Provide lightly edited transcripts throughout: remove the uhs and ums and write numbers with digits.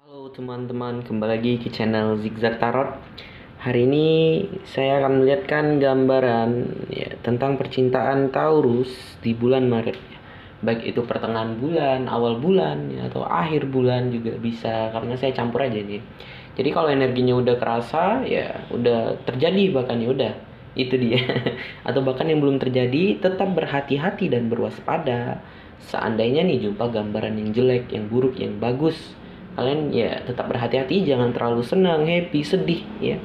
Halo teman-teman, kembali lagi ke channel Zigzag Tarot. Hari ini saya akan melihatkan gambaran tentang percintaan Taurus di bulan Maret. Baik itu pertengahan bulan, awal bulan, atau akhir bulan juga bisa, karena saya campur aja nih. Jadi kalau energinya udah kerasa, ya udah terjadi, bahkan ya udah itu dia. Atau bahkan yang belum terjadi, tetap berhati-hati dan berwaspada. Seandainya nih jumpa gambaran yang jelek, yang buruk, yang bagus, kalian ya tetap berhati-hati, jangan terlalu senang, happy, sedih ya,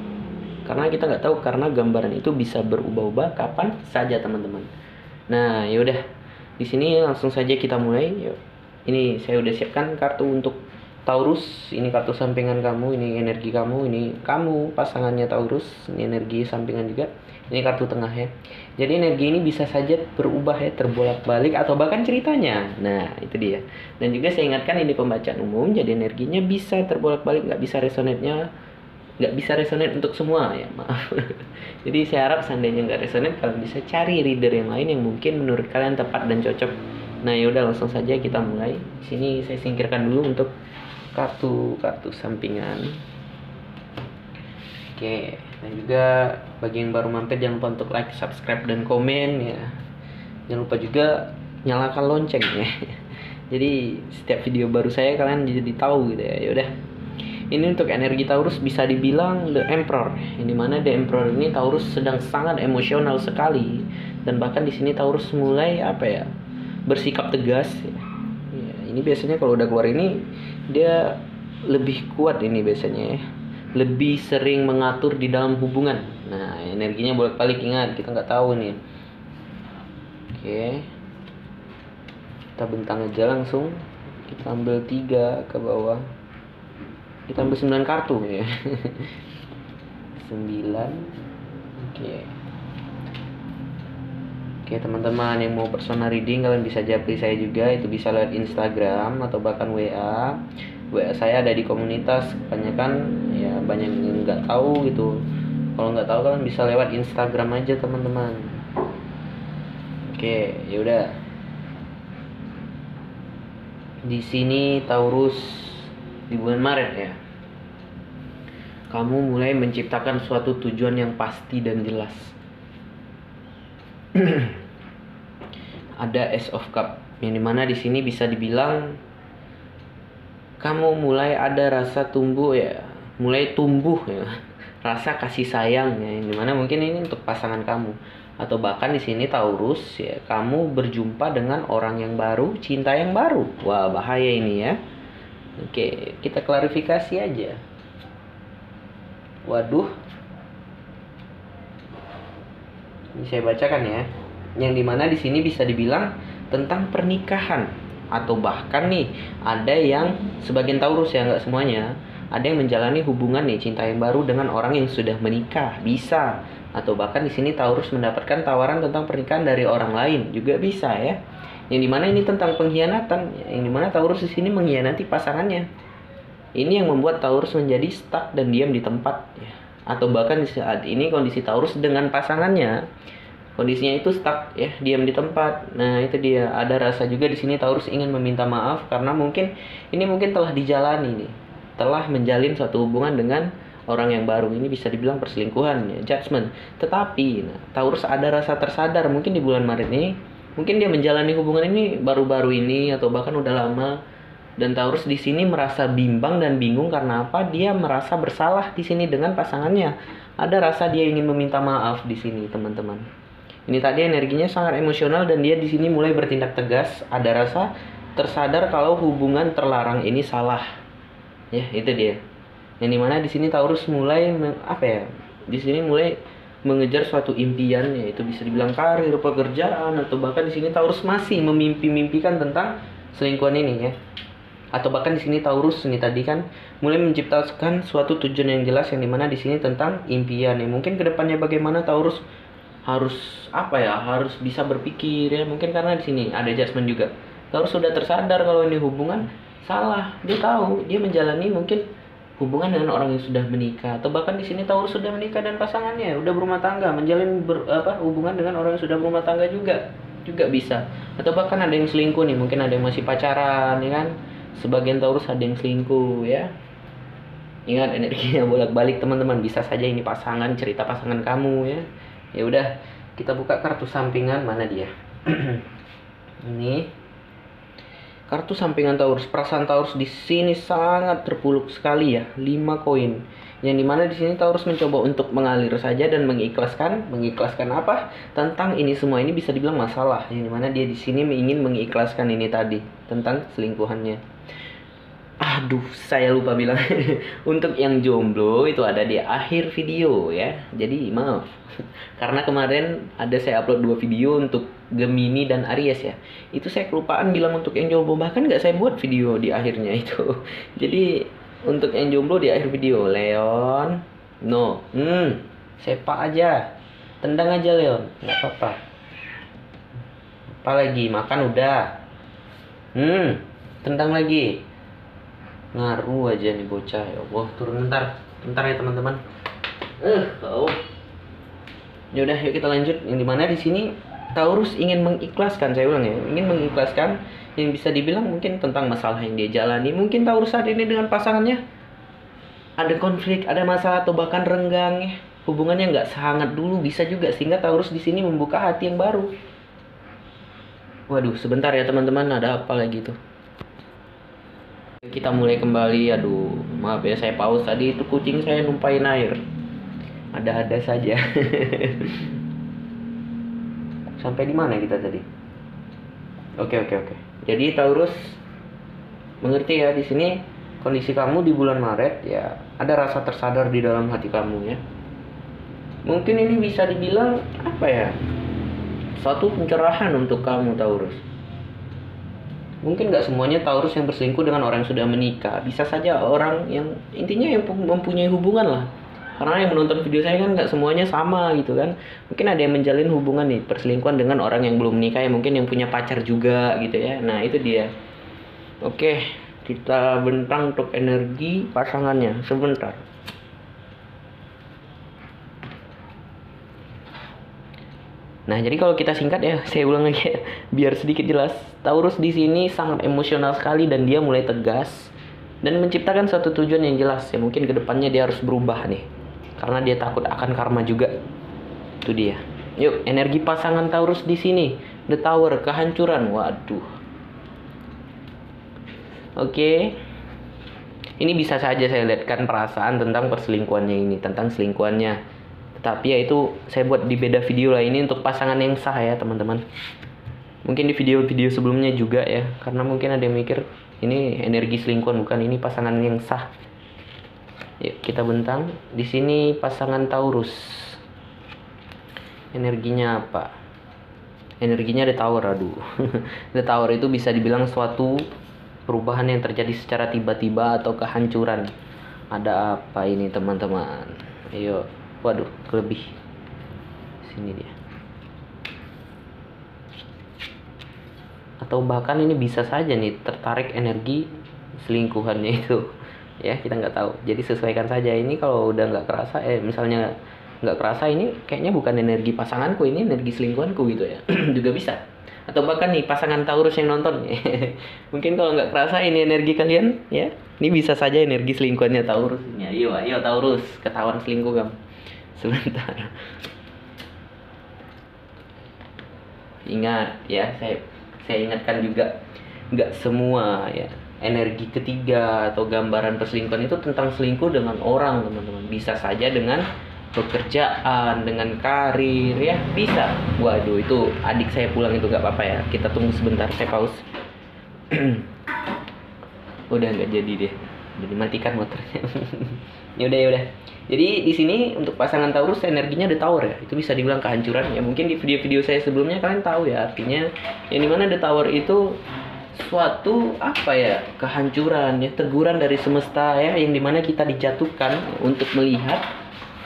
karena kita nggak tahu, karena gambaran itu bisa berubah-ubah kapan saja teman-teman. Nah yaudah, di sini langsung saja kita mulai. Yuk. Ini saya udah siapkan kartu untuk Taurus. Ini kartu sampingan kamu, ini energi kamu, ini kamu pasangannya Taurus, ini energi sampingan juga. Ini kartu tengah ya. Jadi energi ini bisa saja berubah ya, terbolak-balik atau bahkan ceritanya. Nah itu dia. Dan juga saya ingatkan, ini pembacaan umum, jadi energinya bisa terbolak-balik, nggak bisa resonate-nya, nggak bisa resonate untuk semua ya, maaf. Jadi saya harap seandainya nggak resonate, kalian bisa cari reader yang lain yang mungkin menurut kalian tepat dan cocok. Nah yaudah, langsung saja kita mulai. Di sini saya singkirkan dulu untuk kartu sampingan. Oke, dan juga bagi yang baru mampir, jangan lupa untuk like, subscribe, dan komen ya. Jangan lupa juga nyalakan lonceng ya. Jadi setiap video baru saya kalian jadi tahu gitu ya. Yaudah. Ini untuk energi Taurus bisa dibilang The Emperor. Yang dimana The Emperor ini Taurus sedang sangat emosional sekali, dan bahkan di sini Taurus mulai bersikap tegas. Ya, ini biasanya kalau udah keluar ini dia lebih kuat ini biasanya ya. Lebih sering mengatur di dalam hubungan. Nah energinya bolak-balik, ingat kita nggak tahu nih. Oke, kita bentang aja langsung. Kita ambil 3 ke bawah. Kita ambil 9 kartu ya. 9. Oke. Oke teman-teman yang mau personal reading, kalian bisa japri saya juga. Itu bisa lewat Instagram atau bahkan WA. WA saya ada di komunitas. Kebanyakan ya banyak yang nggak tahu gitu. Kalau nggak tahu kalian bisa lewat Instagram aja teman-teman. Oke, yaudah. Di sini Taurus di bulan Maret ya. Kamu mulai menciptakan suatu tujuan yang pasti dan jelas. Ada Ace of Cup, yang dimana di sini bisa dibilang kamu mulai ada rasa tumbuh ya, mulai tumbuh ya, rasa kasih sayang ya, yang dimana mungkin ini untuk pasangan kamu, atau bahkan di sini Taurus ya, kamu berjumpa dengan orang yang baru, cinta yang baru. Wah bahaya ini ya. Oke, kita klarifikasi aja. Waduh, ini saya bacakan ya, yang dimana di sini bisa dibilang tentang pernikahan, atau bahkan nih ada yang sebagian Taurus ya, nggak semuanya, ada yang menjalani hubungan nih cinta yang baru dengan orang yang sudah menikah, bisa. Atau bahkan di sini Taurus mendapatkan tawaran tentang pernikahan dari orang lain, juga bisa ya. Yang dimana ini tentang pengkhianatan, yang dimana Taurus di sini mengkhianati pasangannya. Ini yang membuat Taurus menjadi stuck dan diam di tempat ya. Atau bahkan di saat ini kondisi Taurus dengan pasangannya, kondisinya itu stuck ya, diam di tempat. Nah itu dia, ada rasa juga di sini Taurus ingin meminta maaf, karena mungkin telah dijalani nih, telah menjalin suatu hubungan dengan orang yang baru. Ini bisa dibilang perselingkuhan ya, judgment. Tetapi Taurus ada rasa tersadar, mungkin di bulan Maret ini, mungkin dia menjalani hubungan ini baru-baru ini atau bahkan udah lama. Dan Taurus di sini merasa bimbang dan bingung, karena apa? Dia merasa bersalah di sini dengan pasangannya. Ada rasa dia ingin meminta maaf di sini, teman-teman. Ini tadi energinya sangat emosional, dan dia di sini mulai bertindak tegas. Ada rasa tersadar kalau hubungan terlarang ini salah. Ya, itu dia. Yang dimana di sini Taurus mulai di sini mulai mengejar suatu impian, yaitu bisa dibilang karir, pekerjaan, atau bahkan di sini Taurus masih memimpi-mimpikan tentang selingkuhan ini ya. Atau bahkan di sini Taurus ini tadi kan mulai menciptakan suatu tujuan yang jelas, yang dimana di sini tentang impian ya. Mungkin kedepannya bagaimana Taurus harus harus bisa berpikir ya. Mungkin karena di sini ada judgment juga. Taurus sudah tersadar kalau ini hubungan salah. Dia tahu dia menjalani mungkin hubungan dengan orang yang sudah menikah, atau bahkan di sini Taurus sudah menikah dan pasangannya udah berumah tangga, menjalin hubungan dengan orang yang sudah berumah tangga juga bisa. Atau bahkan ada yang selingkuh nih, mungkin ada yang masih pacaran ya kan. Sebagian Taurus ada yang selingkuh ya. Ingat energinya bolak-balik teman-teman. Bisa saja ini pasangan, cerita pasangan kamu ya. Ya udah, kita buka kartu sampingan, mana dia? Ini kartu sampingan Taurus. Perasaan Taurus di sini sangat terpuruk sekali ya. 5 koin. Yang dimana di sini Taurus mencoba untuk mengalir saja dan mengikhlaskan apa? Tentang ini semua, ini bisa dibilang masalah. Yang dimana dia di sini ingin mengikhlaskan ini tadi tentang selingkuhannya. Aduh, saya lupa bilang. Untuk yang jomblo itu ada di akhir video ya. Jadi maaf. Karena kemarin ada saya upload 2 video untuk Gemini dan Aries ya. Itu saya kelupaan bilang untuk yang jomblo. Bahkan nggak saya buat video di akhirnya itu. Jadi untuk yang jomblo di akhir video. Leon. No. Sepak aja. Tendang aja Leon. Nggak apa-apa. Apa lagi? Makan udah. Tendang lagi. Ngaruh aja nih bocah, ya Allah. Turun bentar ya teman-teman. Ya udah, yuk kita lanjut. Yang dimana di sini Taurus ingin mengikhlaskan, saya ulang ya, ingin mengikhlaskan yang bisa dibilang mungkin tentang masalah yang dia jalani. Mungkin Taurus saat ini dengan pasangannya ada konflik, ada masalah, atau bahkan renggang ya. Hubungannya nggak sehangat dulu, bisa juga, sehingga Taurus di sini membuka hati yang baru. Waduh, sebentar ya teman-teman, ada apa lagi tuh? Kita mulai kembali. Aduh, maaf ya saya pause tadi, itu kucing saya numpain air. Ada-ada saja. Sampai di mana kita tadi? Oke. Jadi Taurus mengerti ya di sini kondisi kamu di bulan Maret ya, ada rasa tersadar di dalam hati kamu ya. Mungkin ini bisa dibilang apa ya? Suatu pencerahan untuk kamu Taurus. Mungkin nggak semuanya Taurus yang berselingkuh dengan orang yang sudah menikah. Bisa saja orang yang intinya yang mempunyai hubungan lah. Karena yang menonton video saya kan nggak semuanya sama gitu kan. Mungkin ada yang menjalin hubungan nih, perselingkuhan dengan orang yang belum menikah, yang mungkin yang punya pacar juga gitu ya. Nah itu dia. Oke, kita bentang untuk energi pasangannya sebentar. Nah, jadi kalau kita singkat ya, saya ulang lagi ya, biar sedikit jelas. Taurus di sini sangat emosional sekali dan dia mulai tegas dan menciptakan satu tujuan yang jelas ya. Mungkin kedepannya dia harus berubah nih, karena dia takut akan karma juga. Itu dia. Yuk, energi pasangan Taurus di sini, The Tower, kehancuran. Waduh. Oke. Ini bisa saja saya lihatkan perasaan tentang perselingkuhannya ini, tentang selingkuhannya. Tapi ya itu saya buat di beda video lah, ini untuk pasangan yang sah ya teman-teman. Mungkin di video-video sebelumnya juga ya, karena mungkin ada yang mikir ini energi selingkuhan, bukan, ini pasangan yang sah. Yuk kita bentang. Di sini pasangan Taurus. Energinya apa? Energinya The Tower, aduh. The Tower itu bisa dibilang suatu perubahan yang terjadi secara tiba-tiba atau kehancuran. Ada apa ini teman-teman? Ayo. Waduh, lebih. Sini dia. Atau bahkan ini bisa saja nih tertarik energi selingkuhannya itu. Ya, kita nggak tahu. Jadi sesuaikan saja. Ini kalau udah nggak kerasa, misalnya nggak kerasa, ini kayaknya bukan energi pasanganku, ini energi selingkuhanku gitu ya. Juga bisa. Atau bahkan nih pasangan Taurus yang nonton. Mungkin kalau nggak kerasa ini energi kalian ya. Ini bisa saja energi selingkuhannya Taurus. Ya, ayo Taurus, ketahuan selingkuh kamu. Sebentar. Ingat ya, saya ingatkan juga, nggak semua ya energi ketiga atau gambaran perselingkuhan itu tentang selingkuh dengan orang teman-teman. Bisa saja dengan pekerjaan, dengan karir ya, bisa. Waduh, itu adik saya pulang itu nggak apa-apa ya, kita tunggu sebentar, saya pause. Udah nggak jadi deh, jadi matikan motornya. ya udah. Jadi di sini untuk pasangan Taurus energinya The Tower ya. Itu bisa dibilang kehancuran ya. Mungkin di video-video saya sebelumnya kalian tahu ya, artinya yang dimana The Tower itu suatu apa ya, kehancuran ya, teguran dari semesta ya, yang dimana kita dijatuhkan untuk melihat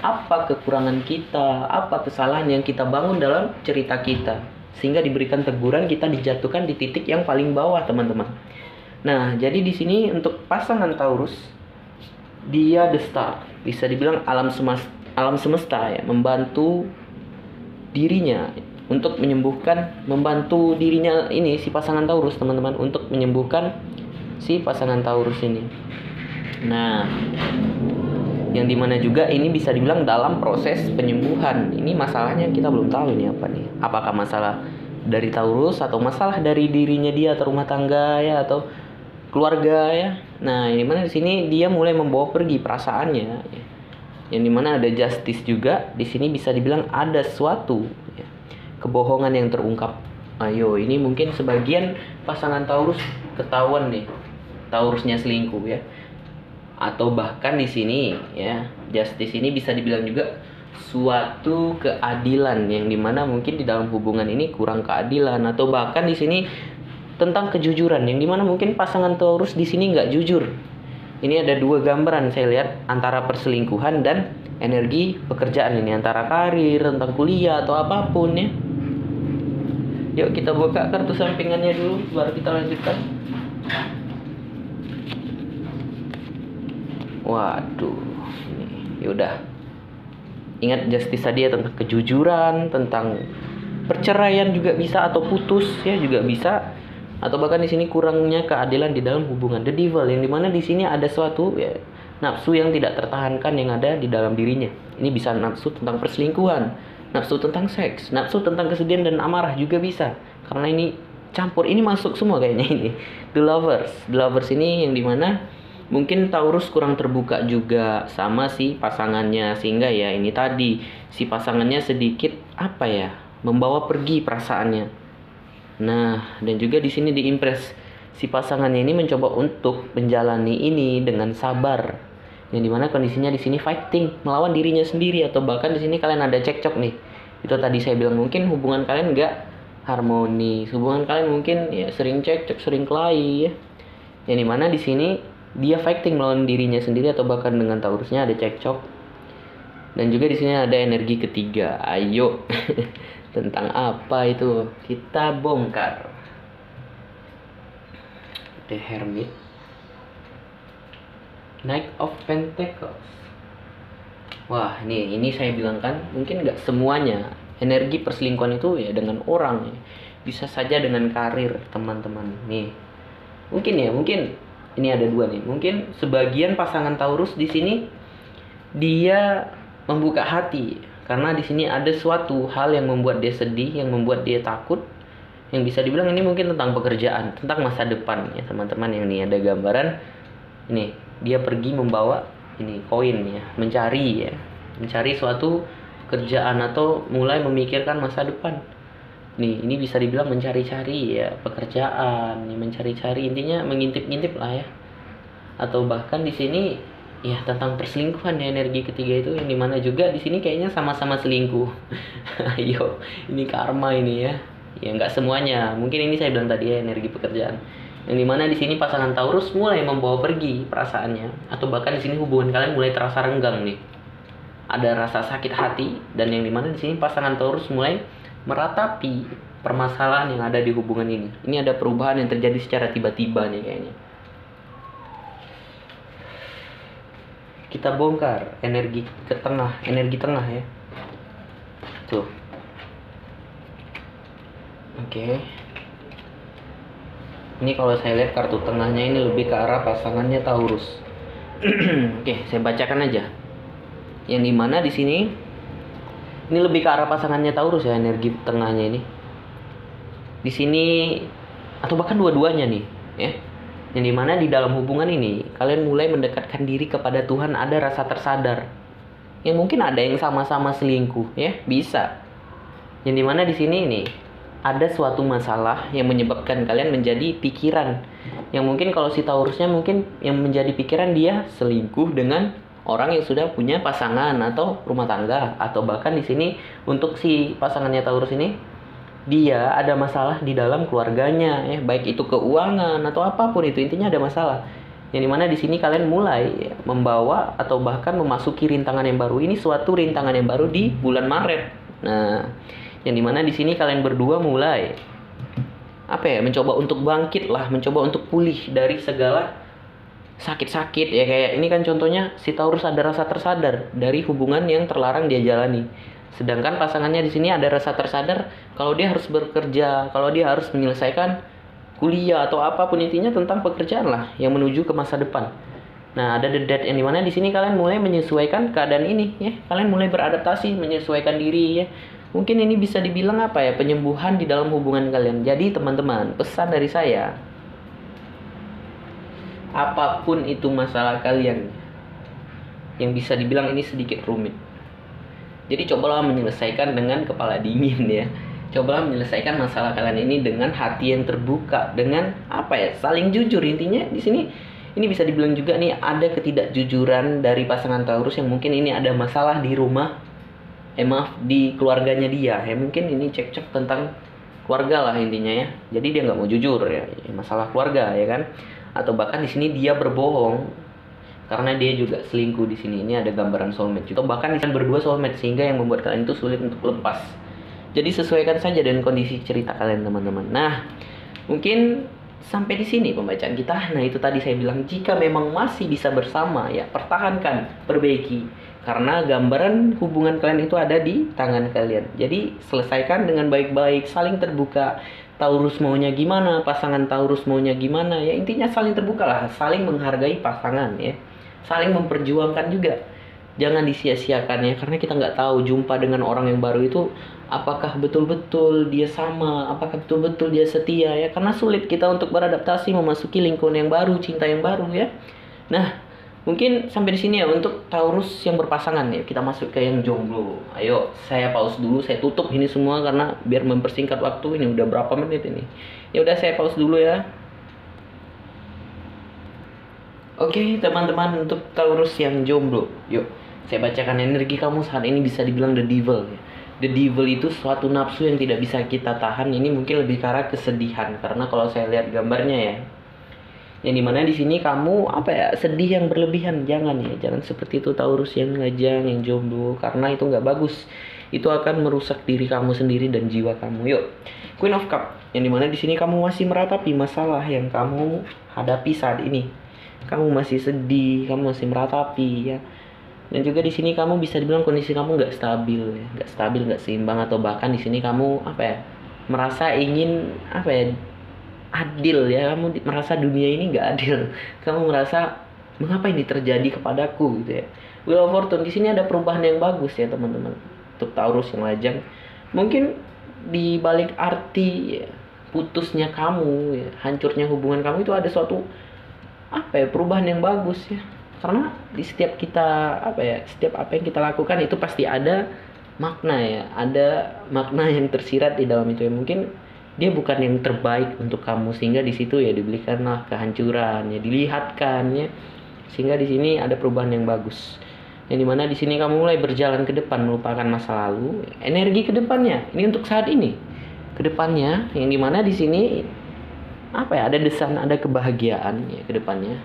apa kekurangan kita, apa kesalahan yang kita bangun dalam cerita kita, sehingga diberikan teguran, kita dijatuhkan di titik yang paling bawah teman-teman. Nah jadi di sini untuk pasangan Taurus, dia the star, bisa dibilang alam semesta ya, membantu dirinya untuk menyembuhkan, membantu dirinya ini si pasangan Taurus teman-teman, untuk menyembuhkan si pasangan Taurus ini. Nah yang dimana juga ini bisa dibilang dalam proses penyembuhan. Ini masalahnya kita belum tahu ini apa nih, apakah masalah dari Taurus atau masalah dari dirinya dia atau rumah tangga ya, atau keluarga ya. Nah, yang dimana di sini dia mulai membawa pergi perasaannya ya. Yang dimana ada justice juga di sini, bisa dibilang ada suatu ya, kebohongan yang terungkap. Ayo, ini mungkin sebagian pasangan Taurus ketahuan nih Taurusnya selingkuh ya, atau bahkan di sini ya, justice ini bisa dibilang juga suatu keadilan yang dimana mungkin di dalam hubungan ini kurang keadilan, atau bahkan di sini tentang kejujuran yang dimana mungkin pasangan Taurus di sini nggak jujur. Ini ada dua gambaran saya lihat antara perselingkuhan dan energi pekerjaan ini, antara karir, tentang kuliah atau apapun ya. Yuk kita buka kartu sampingannya dulu baru kita lanjutkan. Waduh, ini yaudah. Ingat justice tadi ya, tentang kejujuran, tentang perceraian juga bisa, atau putus ya juga bisa, atau bahkan di sini kurangnya keadilan di dalam hubungan. The Devil yang dimana di sini ada suatu ya, nafsu yang tidak tertahankan yang ada di dalam dirinya. Ini bisa nafsu tentang perselingkuhan, nafsu tentang seks, nafsu tentang kesedihan dan amarah juga bisa. Karena ini campur, ini masuk semua kayaknya ini. The Lovers ini yang dimana mungkin Taurus kurang terbuka juga sama si pasangannya, sehingga ya ini tadi si pasangannya sedikit apa ya, membawa pergi perasaannya. Nah, dan juga di sini diimpress si pasangannya ini mencoba untuk menjalani ini dengan sabar. Yang dimana kondisinya di sini fighting, melawan dirinya sendiri, atau bahkan di sini kalian ada cekcok nih. Itu tadi saya bilang mungkin hubungan kalian nggak harmonis, hubungan kalian mungkin ya sering cekcok, sering kelahi ya. Yang dimana di sini dia fighting melawan dirinya sendiri, atau bahkan dengan Taurusnya ada cekcok. Dan juga di sini ada energi ketiga. Ayo. Tentang apa itu? Kita bongkar. The Hermit, Knight of Pentacles. Wah, ini saya bilang kan, mungkin nggak semuanya energi perselingkuhan itu ya dengan orang ya. Bisa saja dengan karir teman-teman. Nih, mungkin ini ada dua nih. Mungkin sebagian pasangan Taurus di sini dia membuka hati, karena di sini ada suatu hal yang membuat dia sedih, yang membuat dia takut, yang bisa dibilang ini mungkin tentang pekerjaan, tentang masa depan ya teman-teman. Yang ini ada gambaran ini, dia pergi membawa ini koin ya, mencari suatu kerjaan atau mulai memikirkan masa depan. Nih, ini bisa dibilang mencari-cari ya pekerjaan, ya, mencari-cari, intinya mengintip-ngintip lah ya. Atau bahkan di sini ya tentang perselingkuhan ya, energi ketiga itu yang dimana juga di sini kayaknya sama-sama selingkuh. Ayo, ini karma ini ya. Ya nggak semuanya. Mungkin ini saya bilang tadi ya, energi pekerjaan. Yang dimana di sini pasangan Taurus mulai membawa pergi perasaannya, atau bahkan di sini hubungan kalian mulai terasa renggang nih. Ada rasa sakit hati, dan yang dimana di sini pasangan Taurus mulai meratapi permasalahan yang ada di hubungan ini. Ini ada perubahan yang terjadi secara tiba-tiba nih kayaknya. Kita bongkar energi tengah ya. Tuh. Oke. Ini kalau saya lihat kartu tengahnya ini lebih ke arah pasangannya Taurus. Oke, saya bacakan aja. Yang dimana di sini ini lebih ke arah pasangannya Taurus ya, energi tengahnya ini. Di sini atau bahkan dua-duanya nih, ya. Yang dimana di dalam hubungan ini kalian mulai mendekatkan diri kepada Tuhan, ada rasa tersadar. Yang mungkin ada yang sama-sama selingkuh, ya, bisa. Yang dimana di sini nih ada suatu masalah yang menyebabkan kalian menjadi pikiran. Yang mungkin kalau si Taurusnya mungkin yang menjadi pikiran dia selingkuh dengan orang yang sudah punya pasangan atau rumah tangga, atau bahkan di sini untuk si pasangannya Taurus ini dia ada masalah di dalam keluarganya ya, baik itu keuangan atau apapun itu, intinya ada masalah. Yang dimana di sini kalian mulai membawa atau bahkan memasuki rintangan yang baru. Ini suatu rintangan yang baru di bulan Maret. Nah, yang dimana di sini kalian berdua mulai mencoba untuk bangkit lah, mencoba untuk pulih dari segala sakit-sakit ya. Kayak ini kan contohnya si Taurus ada rasa tersadar dari hubungan yang terlarang dia jalani. Sedangkan pasangannya di sini ada rasa tersadar kalau dia harus bekerja, kalau dia harus menyelesaikan kuliah atau apapun, intinya tentang pekerjaan lah yang menuju ke masa depan. Nah, ada the dead yang dimana di sini kalian mulai menyesuaikan keadaan ini ya. Kalian mulai beradaptasi, menyesuaikan diri ya. Mungkin ini bisa dibilang apa ya, penyembuhan di dalam hubungan kalian. Jadi teman-teman, pesan dari saya, apapun itu masalah kalian yang bisa dibilang ini sedikit rumit, jadi cobalah menyelesaikan dengan kepala dingin ya. Cobalah menyelesaikan masalah kalian ini dengan hati yang terbuka, dengan apa ya, saling jujur. Intinya di sini ini bisa dibilang juga nih ada ketidakjujuran dari pasangan Taurus yang mungkin ini ada masalah di rumah, maaf, di keluarganya dia ya. Mungkin ini cekcok tentang keluarga lah intinya ya. Jadi dia nggak mau jujur ya, masalah keluarga ya kan. Atau bahkan di sini dia berbohong karena dia juga selingkuh di sini. Ini ada gambaran soulmate juga. Atau bahkan kalian berdua soulmate sehingga yang membuat kalian itu sulit untuk lepas. Jadi sesuaikan saja dengan kondisi cerita kalian teman-teman. Nah, mungkin sampai di sini pembacaan kita. Nah, itu tadi saya bilang jika memang masih bisa bersama ya pertahankan, perbaiki. Karena gambaran hubungan kalian itu ada di tangan kalian. Jadi selesaikan dengan baik-baik, saling terbuka. Taurus maunya gimana, pasangan Taurus maunya gimana ya, intinya saling terbuka lah, saling menghargai pasangan ya, saling memperjuangkan juga, jangan disia-siakan ya, karena kita nggak tahu jumpa dengan orang yang baru itu apakah betul-betul dia sama, apakah betul-betul dia setia ya, karena sulit kita untuk beradaptasi memasuki lingkungan yang baru, cinta yang baru ya. Nah, mungkin sampai di sini ya untuk Taurus yang berpasangan ya. Kita masuk ke yang jomblo. Ayo, saya pause dulu, saya tutup ini semua karena biar mempersingkat waktu. Ini udah berapa menit ini? Ya udah, saya pause dulu ya. Oke, teman-teman, untuk Taurus yang jomblo, yuk saya bacakan energi kamu saat ini. Bisa dibilang the devil ya. The devil itu suatu nafsu yang tidak bisa kita tahan. Ini mungkin lebih ke arah kesedihan, karena kalau saya lihat gambarnya ya, yang dimana di sini kamu apa ya, sedih yang berlebihan. Jangan ya, jangan seperti itu Taurus yang ngajang, yang jomblo, karena itu nggak bagus. Itu akan merusak diri kamu sendiri dan jiwa kamu. Yuk, Queen of Cup, yang dimana di sini kamu masih meratapi masalah yang kamu hadapi saat ini. Kamu masih sedih, kamu masih meratapi ya. Dan juga di sini kamu bisa dibilang kondisi kamu nggak stabil ya, nggak stabil, nggak seimbang, atau bahkan di sini kamu apa ya, merasa ingin apa ya, adil ya, kamu merasa dunia ini nggak adil, kamu merasa mengapa ini terjadi kepadaku gitu ya. Wheel of Fortune di sini ada perubahan yang bagus ya teman-teman untuk Taurus yang lajang. Mungkin di balik arti ya, putusnya kamu ya, hancurnya hubungan kamu itu ada suatu apa ya, perubahan yang bagus ya, karena di setiap kita apa ya, setiap apa yang kita lakukan itu pasti ada makna ya, ada makna yang tersirat di dalam itu ya. Mungkin dia bukan yang terbaik untuk kamu, sehingga di situ ya diberikanlah kehancuran ya, dilihatkan ya, sehingga di sini ada perubahan yang bagus. Yang dimana di sini kamu mulai berjalan ke depan, melupakan masa lalu. Energi ke depannya ini untuk saat ini, ke depannya, yang dimana di sini apa ya, ada desain, ada kebahagiaan ya ke depannya.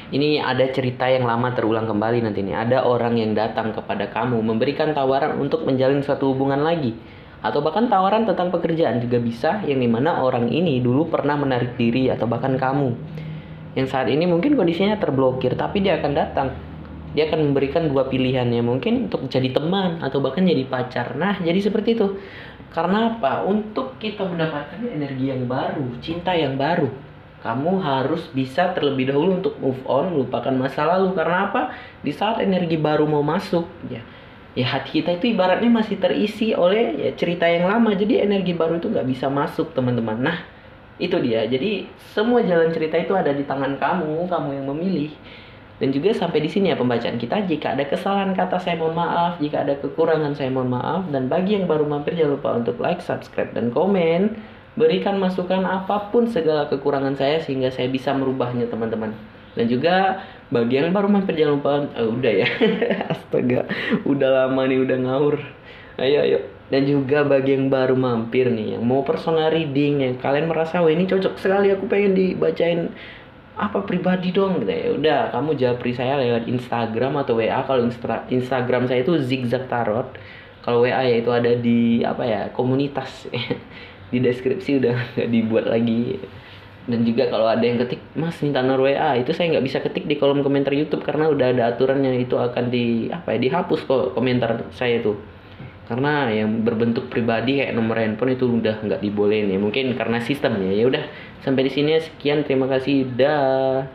Ini ada cerita yang lama terulang kembali nanti nih. Ada orang yang datang kepada kamu memberikan tawaran untuk menjalin suatu hubungan lagi, atau bahkan tawaran tentang pekerjaan juga bisa, yang dimana orang ini dulu pernah menarik diri, atau bahkan kamu yang saat ini mungkin kondisinya terblokir, tapi dia akan datang. Dia akan memberikan dua pilihan ya, mungkin untuk jadi teman atau bahkan jadi pacar. Nah, jadi seperti itu. Karena apa? Untuk kita mendapatkan energi yang baru, cinta yang baru, kamu harus bisa terlebih dahulu untuk move on, melupakan masa lalu. Karena apa? Di saat energi baru mau masuk ya, hati kita itu ibaratnya masih terisi oleh ya cerita yang lama. Jadi energi baru itu nggak bisa masuk teman-teman. Nah, itu dia. Jadi semua jalan cerita itu ada di tangan kamu, kamu yang memilih. Dan juga sampai di sini ya pembacaan kita. Jika ada kesalahan kata saya mohon maaf, jika ada kekurangan saya mohon maaf. Dan bagi yang baru mampir jangan lupa untuk like, subscribe, dan komen. Berikan masukan apapun segala kekurangan saya sehingga saya bisa merubahnya teman-teman. Dan juga bagi yang baru mampir jangan lupa udah ya. Astaga, udah lama nih, udah ngawur. Ayo. Dan juga bagi yang baru mampir nih, yang mau personal reading, yang kalian merasa wah ini cocok sekali, aku pengen dibacain apa pribadi dong gitu ya. Udah, kamu japri saya lewat Instagram atau WA. Kalau Instagram saya itu Zigzag Tarot. Kalau WA ya itu ada di apa ya, komunitas. Di deskripsi udah nggak dibuat lagi. Dan juga kalau ada yang ketik mas minta nomor WA, itu saya nggak bisa ketik di kolom komentar YouTube karena udah ada aturannya, itu akan dihapus kok komentar saya tuh, karena yang berbentuk pribadi kayak nomor handphone itu udah nggak dibolehin ya, mungkin karena sistemnya. Ya udah, sampai di sini sekian, terima kasih, dah.